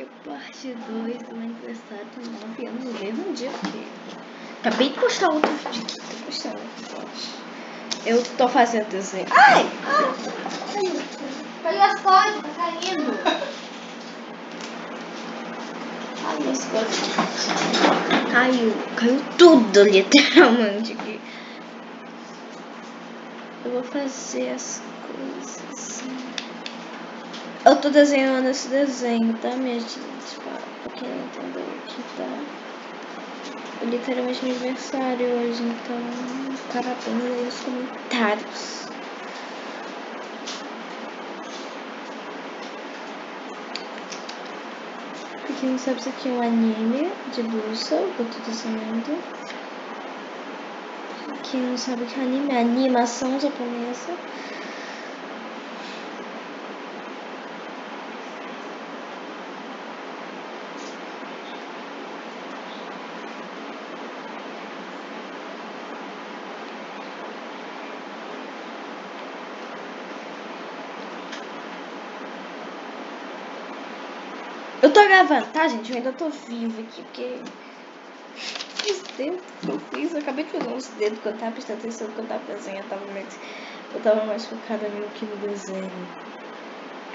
dia, parte 2 do meu aniversário de 9 anos, no mesmo dia que acabei de postar outro vídeo aqui, tô postando aqui. Eu tô fazendo desenho. Ai! Caiu as coisas, tá caindo. Caiu as coisas. Caiu tudo, literalmente aqui. Eu vou fazer as coisas assim. Eu tô desenhando esse desenho, tá, minha gente? Pra quem não entendeu aqui, tá? É literalmente meu aniversário hoje, então parabéns aí nos comentários. Pra quem não sabe, isso aqui é um anime de blusa que eu tô desenhando. Pra quem não sabe o que é anime, é animação japonesa. Eu tô gravando, tá, gente? Eu ainda tô viva aqui, porque os dedos que eu fiz, eu acabei de fazer uns dedos que eu tava prestando atenção que eu tava desenhando, eu tava mais focada meio que no desenho.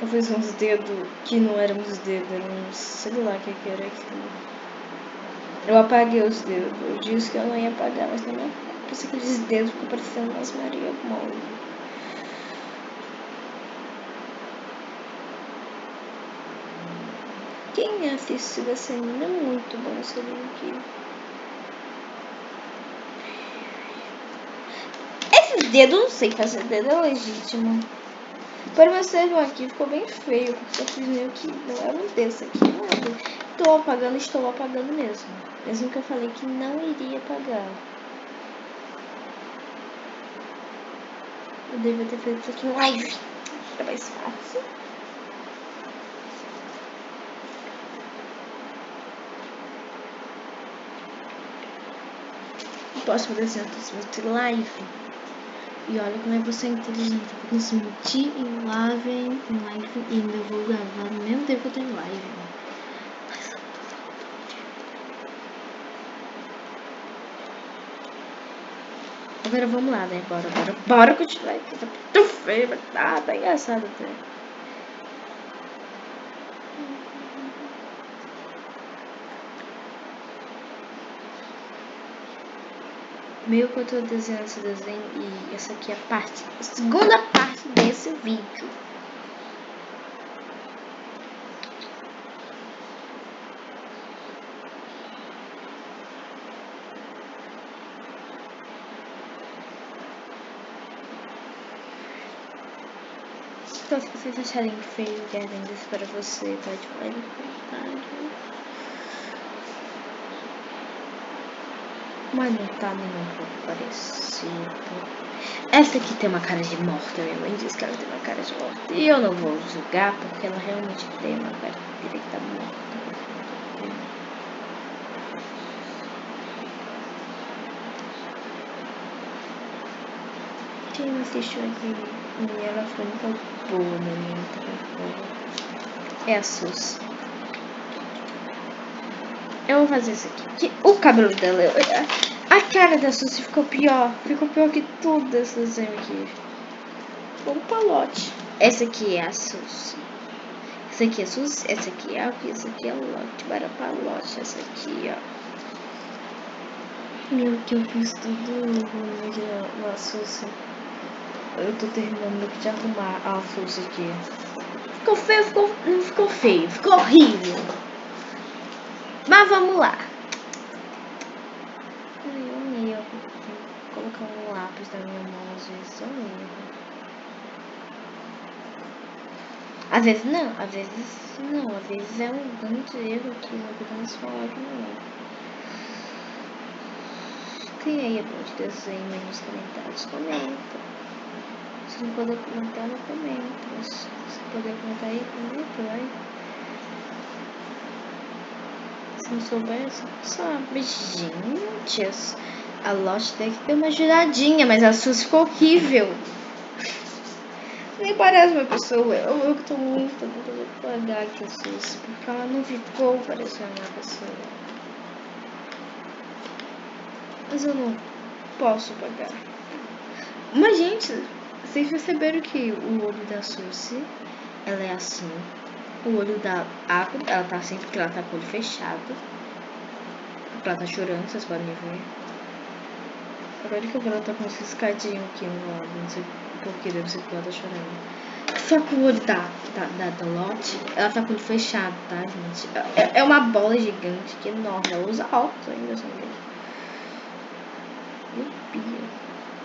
Eu fiz uns dedos que não eram os dedos, eram uns, sei lá o que era aquilo. Eu apaguei os dedos, eu disse que eu não ia apagar, mas também pensei que aqueles dedos ficam parecendo umas Maria Mole. Quem assistiu esse anime é muito bom esse anime aqui. Esses dedos, eu não sei fazer dedo, é legítimo. Para vocês verem aqui, ficou bem feio, porque eu fiz meio que não era um desse aqui, nada. Estou apagando mesmo. Mesmo que eu falei que não iria apagar. Eu devia ter feito isso aqui em live. Era mais fácil. Eu posso fazer assim, eu tô live. E olha como é você inteligente. Eu vou sentir em live e ainda vou gravar no mesmo tempo que eu tenho live. Agora vamos lá, né? Bora continuar aqui. Tá muito feio, mas tá engraçado até. Meio que eu tô desenhando esse desenho e essa aqui é a segunda parte desse vídeo. Então, se vocês acharem feio e querem isso para você, pode falar no comentário. Mas não tá nem um pouco parecido. Essa aqui tem uma cara de morta. Minha mãe disse que ela tem uma cara de morta. E eu não vou julgar porque ela realmente tem uma cara de que tá morta. Quem não assistiu aqui, ela foi muito boa, né? É a Sus. Eu vou fazer isso aqui. O cabelo dela, a cara da Suzy ficou pior. Ficou pior que tudo desse desenho aqui. Ficou um palote. Essa aqui é a Suzy. Essa aqui é a Suzy. Essa aqui é a Alfie. Essa aqui é a Lotte. Para palote. Essa aqui, ó. Meu, que eu fiz tudo ruim na Suzy. Eu tô terminando de arrumar a Suzy aqui. Ficou feio, não ficou feio. Ficou horrível. Mas vamos lá. Colocar um lápis na minha mão, às vezes é um erro. Às vezes não, às vezes é um grande erro que não podemos falar que não é. Quem aí é bom de desenho aí nos comentários? Comenta. Se não puder comentar, não comenta. Se puder comentar aí, comenta, vai. Se não souber, você não sabe. Gente, a Lotte tem que ter uma giradinha, mas a Suzy ficou horrível. Nem parece uma pessoa. Eu que tô muito tentando apagar aqui a Suzy, porque ela não ficou parecendo uma pessoa. Mas eu não posso apagar. Mas, gente, vocês perceberam que o olho da Suzy, ela é assim. O olho da Aqua, ela tá assim porque ela tá com o olho fechado. Ela tá chorando, vocês podem ver. Agora que eu vou, ela tá com esse escadinho aqui no lado, não sei porquê, deve ser porque ela tá chorando. Só que o olho da Lotte, ela tá com o olho fechado, tá, gente? É uma bola gigante, que é enorme. Ela usa óculos ainda, essa mulher. E o Pia?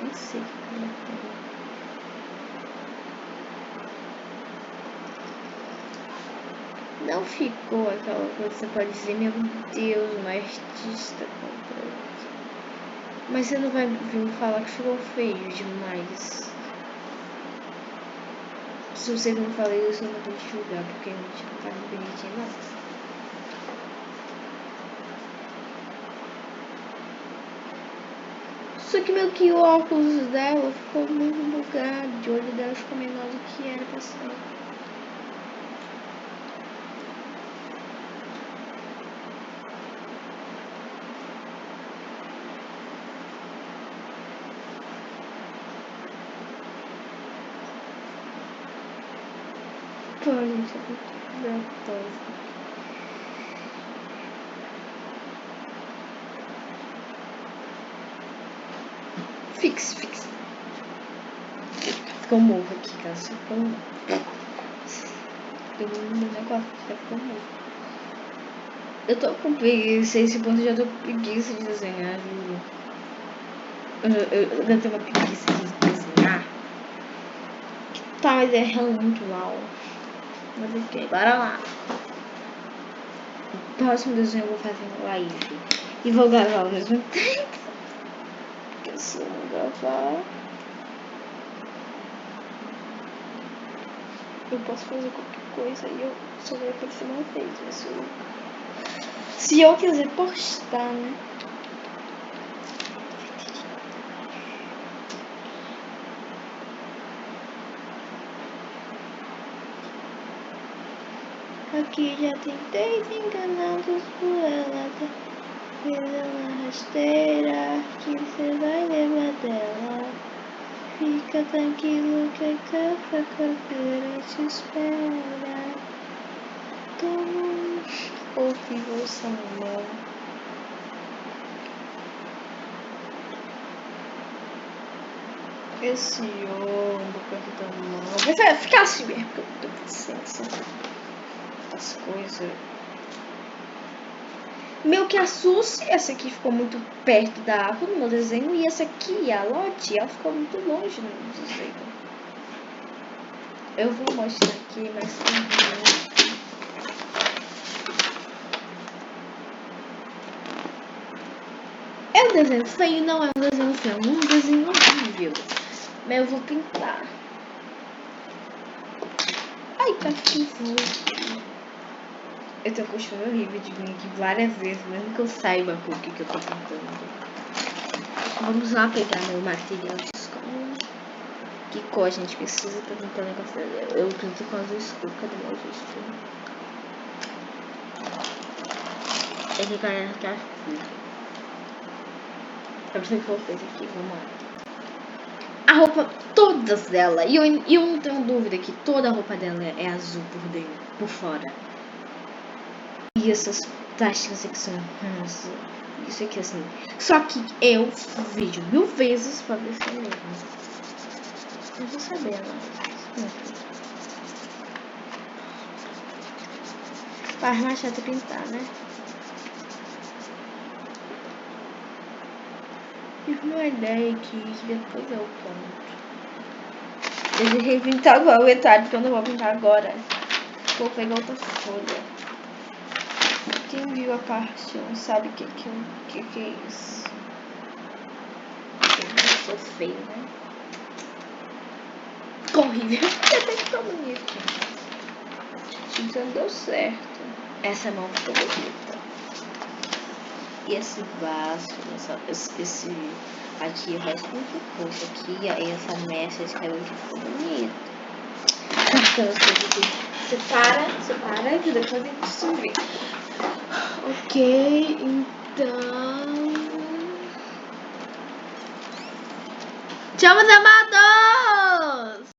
Não sei o que ela tem. Não ficou aquela coisa que você pode dizer, meu Deus, uma artista completa. Mas você não vai vir me falar que ficou feio demais. Se você não falar isso, eu não vou te julgar, porque a gente não tá bonitinho, não. Só que meio que o óculos dela ficou muito bugado, o olho dela ficou menor do que era pra ser. Pô, gente, é muito vergonhoso. Fixe. Ficou morro aqui, cara. Ficou morro. Ficou no negócio, ficou morro. Eu tô com preguiça, esse ponto eu já tô com preguiça de desenhar, viu? Eu tenho uma preguiça de desenhar. Tá, mas é muito mal. Mas ok, bora lá. O próximo desenho eu vou fazer em live. E vou gravar ao mesmo tempo. Porque se eu não gravar, eu posso fazer qualquer coisa e eu só vou aparecer uma vez. Mas se eu quiser postar, né? Aqui já tem 10 enganados por ela. Ela rasteira que você vai levar dela. Fica tranquilo que a café cordeira te espera. Toma horrível essa mulher. Esse ombro perto da mão. Mas ficar assim mesmo, porque eu tô com licença. As coisas. Meio que a Suzy, essa aqui ficou muito perto da Aqua no meu desenho. E essa aqui, a Lotte, ela ficou muito longe no desenho. Eu vou mostrar aqui, mas é um desenho feio, não é um desenho feio, é um desenho horrível. Mas eu vou pintar. Ai, tá horrível. Eu tenho um costume horrível de vir aqui várias vezes, mesmo que eu saiba por que eu tô pintando. Vamos lá pegar meu material de escola. Que cor a gente precisa pra pintar o negócio dela? Eu pinto com azul escuro. Cadê o azul escuro? Esse cara tá escuro. Eu preciso que eu fiz aqui, vamos lá. A roupa, todas dela, e eu não tenho dúvida que toda a roupa dela é azul por dentro, por fora. E essas plásticas aqui são azul. Isso aqui assim. Só que eu vejo 1000 vezes pra ver se é mesmo. Eu vou saber, né? Faz mais chato pintar, né? Tive uma ideia aqui que depois eu conto. Eu devia pintar igual o Etário, porque eu não vou pintar agora. Vou pegar outra folha. Quem viu a parte 1 sabe o que é isso. Eu sou feio, né? Horrível. Até que ficou bonito. Então deu certo. Essa mão ficou bonita. E esse vaso, esse aqui o resto não ficou. Isso aqui, aí essa mecha de cabelo ficou bonito. colocando as coisas aqui. Separa, que depois a gente se vê. Ok, então... Tchau, meus amados!